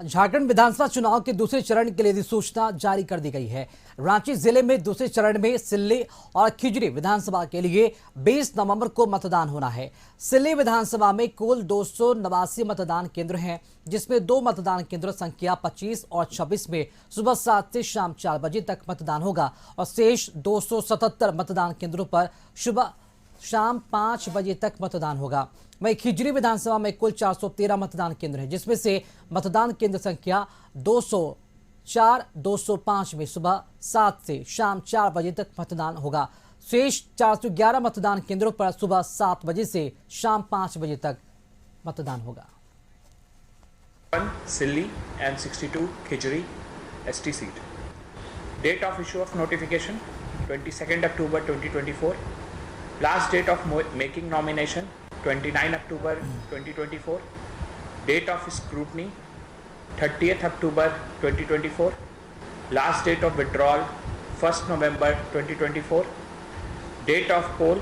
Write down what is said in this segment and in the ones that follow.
झारखंड विधानसभा चुनाव के दूसरे चरण के लिए अधिसूचना जारी कर दी गई है। रांची जिले में दूसरे चरण में सिल्ली और खिजरी विधानसभा के लिए 20 नवंबर को मतदान होना है। सिल्ली विधानसभा में कुल 289 मतदान केंद्र हैं, जिसमें 2 मतदान केंद्र संख्या 25 और 26 में सुबह 7 से शाम 4 बजे तक मतदान होगा और शेष 277 मतदान केंद्रों पर सुबह शाम 5 बजे तक मतदान होगा। वहीं खिजरी विधानसभा में कुल 413 मतदान केंद्र हैं, जिसमें से मतदान केंद्र संख्या 204, 205 में सुबह 7 से शाम 4 बजे तक मतदान होगा। शेष 411 मतदान केंद्रों पर सुबह 7 बजे से शाम 5 बजे तक मतदान होगा। Silli and 62 Khijri ST seat. Date of issue of notification 22nd October 2024. Last date of making nomination 29 October 2024. Date of scrutiny 30th October 2024. Last date of withdrawal 1st November 2024. Date of poll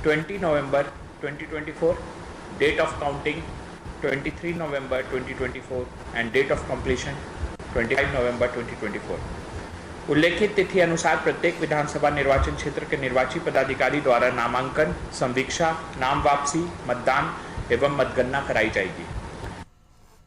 20 November 2024. Date of counting 23 November 2024 and date of completion 25 November 2024। उल्लेखित तिथि अनुसार प्रत्येक विधानसभा निर्वाचन क्षेत्र के निर्वाची पदाधिकारी द्वारा नामांकन, संवीक्षा, नाम वापसी, मतदान एवं मतगणना कराई जाएगी।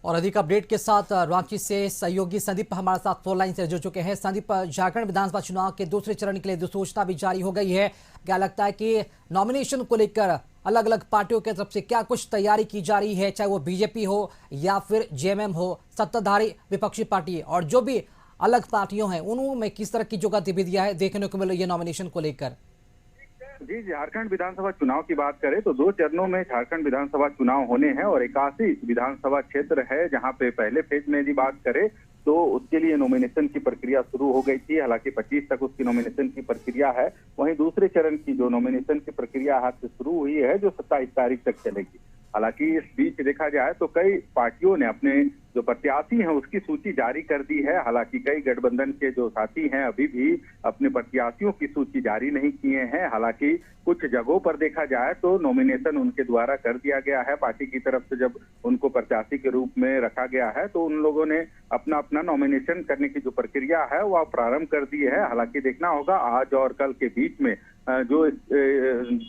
और अधिक अपडेट के साथ रांची से सहयोगी संदीप हमारे साथ फोन लाइन से जुड़ चुके हैं। संदीप, झारखंड विधानसभा चुनाव के दूसरे चरण के लिए अधिसूचना भी जारी हो गई है। क्या लगता है कि नॉमिनेशन को लेकर अलग अलग पार्टियों की तरफ से क्या कुछ तैयारी की जा रही है, चाहे वो बीजेपी हो या फिर जेएमएम हो, सत्ताधारी विपक्षी पार्टी, और जो भी अलग पार्टियों हैं उनमें किस तरह की जो गतिविधियां है देखने को मिल रही है नॉमिनेशन को लेकर? जी, झारखंड विधानसभा चुनाव की बात करें तो 2 चरणों में झारखंड विधानसभा चुनाव होने हैं और 81 विधानसभा क्षेत्र है, जहां पे पहले फेज में यदि बात करें तो उसके लिए नॉमिनेशन की प्रक्रिया शुरू हो गई थी। हालांकि 25 तक उसकी नॉमिनेशन की प्रक्रिया है। वहीं दूसरे चरण की जो नॉमिनेशन की प्रक्रिया आज से शुरू हुई है, जो 27 तारीख तक चलेगी। हालांकि इस बीच देखा जाए तो कई पार्टियों ने अपने जो प्रत्याशी हैं उसकी सूची जारी कर दी है। हालांकि कई गठबंधन के जो साथी हैं अभी भी अपने प्रत्याशियों की सूची जारी नहीं किए हैं। हालांकि कुछ जगहों पर देखा जाए तो नॉमिनेशन उनके द्वारा कर दिया गया है। पार्टी की तरफ से जब उनको प्रत्याशी के रूप में रखा गया है तो उन लोगों ने अपना अपना नॉमिनेशन करने की जो प्रक्रिया है वह प्रारंभ कर दी है। हालांकि देखना होगा आज और कल के बीच में जो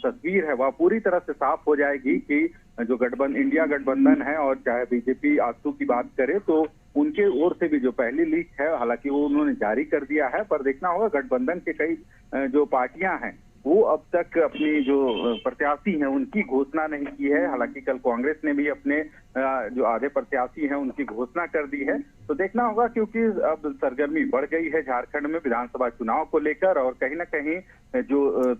तस्वीर है वह पूरी तरह से साफ हो जाएगी कि जो इंडिया गठबंधन है और चाहे बीजेपी आजसू की बात करें तो उनके ओर से भी जो पहली लिस्ट है, हालांकि वो उन्होंने जारी कर दिया है। पर देखना होगा गठबंधन के कई जो पार्टियां हैं वो अब तक अपनी जो प्रत्याशी हैं उनकी घोषणा नहीं की है। हालांकि कल कांग्रेस ने भी अपने जो आधे प्रत्याशी हैं उनकी घोषणा कर दी है। तो देखना होगा, क्योंकि अब सरगर्मी बढ़ गई है झारखंड में विधानसभा चुनाव को लेकर, और कहीं ना कहीं जो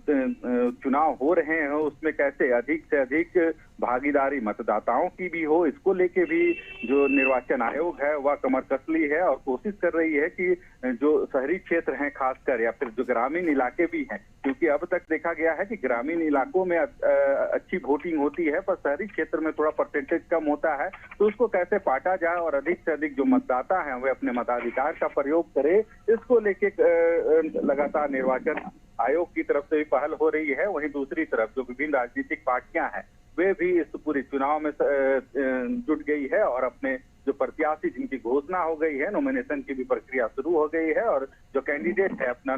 चुनाव हो रहे हैं उसमें कैसे अधिक से अधिक भागीदारी मतदाताओं की भी हो, इसको लेके भी जो निर्वाचन आयोग है वह कमर कसली है और कोशिश कर रही है कि जो शहरी क्षेत्र हैं खासकर या फिर जो ग्रामीण इलाके भी हैं, क्योंकि अब तक देखा गया है कि ग्रामीण इलाकों में अच्छी वोटिंग होती है पर शहरी क्षेत्र में थोड़ा परसेंटेज कम होता है, तो उसको कैसे पाटा जाए और अधिक से अधिक जो मतदाता हैं वे अपने मताधिकार का प्रयोग करें, इसको लेके लगातार निर्वाचन आयोग की तरफ से भी पहल हो रही है। वहीं दूसरी तरफ जो विभिन्न राजनीतिक पार्टियां हैं वे भी इस पूरे चुनाव में जुट गई है और अपने जो प्रत्याशी जिनकी घोषणा हो गई है, नॉमिनेशन की भी प्रक्रिया शुरू हो गई है और जो कैंडिडेट है अपना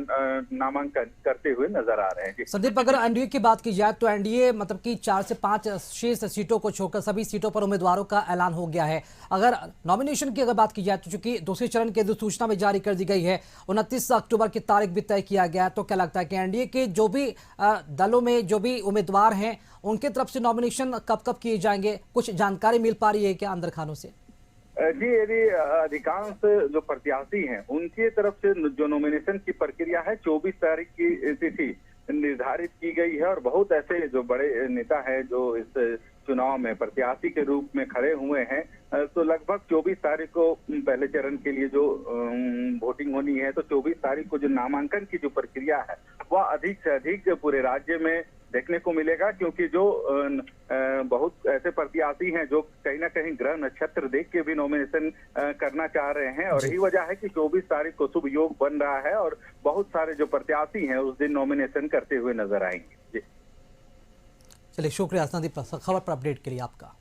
नामांकन करते हुए नजर आ रहे हैं। संदीप, अगर एनडीए की बात की जाए तो एनडीए मतलब कि 4 से 5 शेष सीटों को छोड़कर सभी सीटों पर उम्मीदवारों का ऐलान हो गया है। अगर नॉमिनेशन की अगर बात की जाए तो चूंकि दूसरे चरण की अधिसूचना में जारी कर दी गई है, 29 अक्टूबर की तारीख भी तय किया गया है, तो क्या लगता है कि एनडीए के जो भी दलों में जो भी उम्मीदवार हैं उनके तरफ से नॉमिनेशन कब कब किए जाएंगे? कुछ जानकारी मिल पा रही है क्या अंदर खानों से? जी, यदि अधिकांश जो प्रत्याशी हैं उनकी तरफ से जो नॉमिनेशन की प्रक्रिया है 24 तारीख की तिथि निर्धारित की गई है और बहुत ऐसे जो बड़े नेता हैं जो इस चुनाव में प्रत्याशी के रूप में खड़े हुए हैं, तो लगभग 24 तारीख को पहले चरण के लिए जो वोटिंग होनी है, तो 24 तारीख को जो नामांकन की जो प्रक्रिया है वह अधिक से अधिक पूरे राज्य में देखने को मिलेगा, क्योंकि जो बहुत ऐसे प्रत्याशी हैं जो कहीं ना कहीं ग्रह नक्षत्र देख के भी नॉमिनेशन करना चाह रहे हैं और यही वजह है कि 24 तारीख को शुभ योग बन रहा है और बहुत सारे जो प्रत्याशी हैं उस दिन नॉमिनेशन करते हुए नजर आएंगे। जी चलिए, शुक्रिया संदीप खबर पर अपडेट के लिए आपका।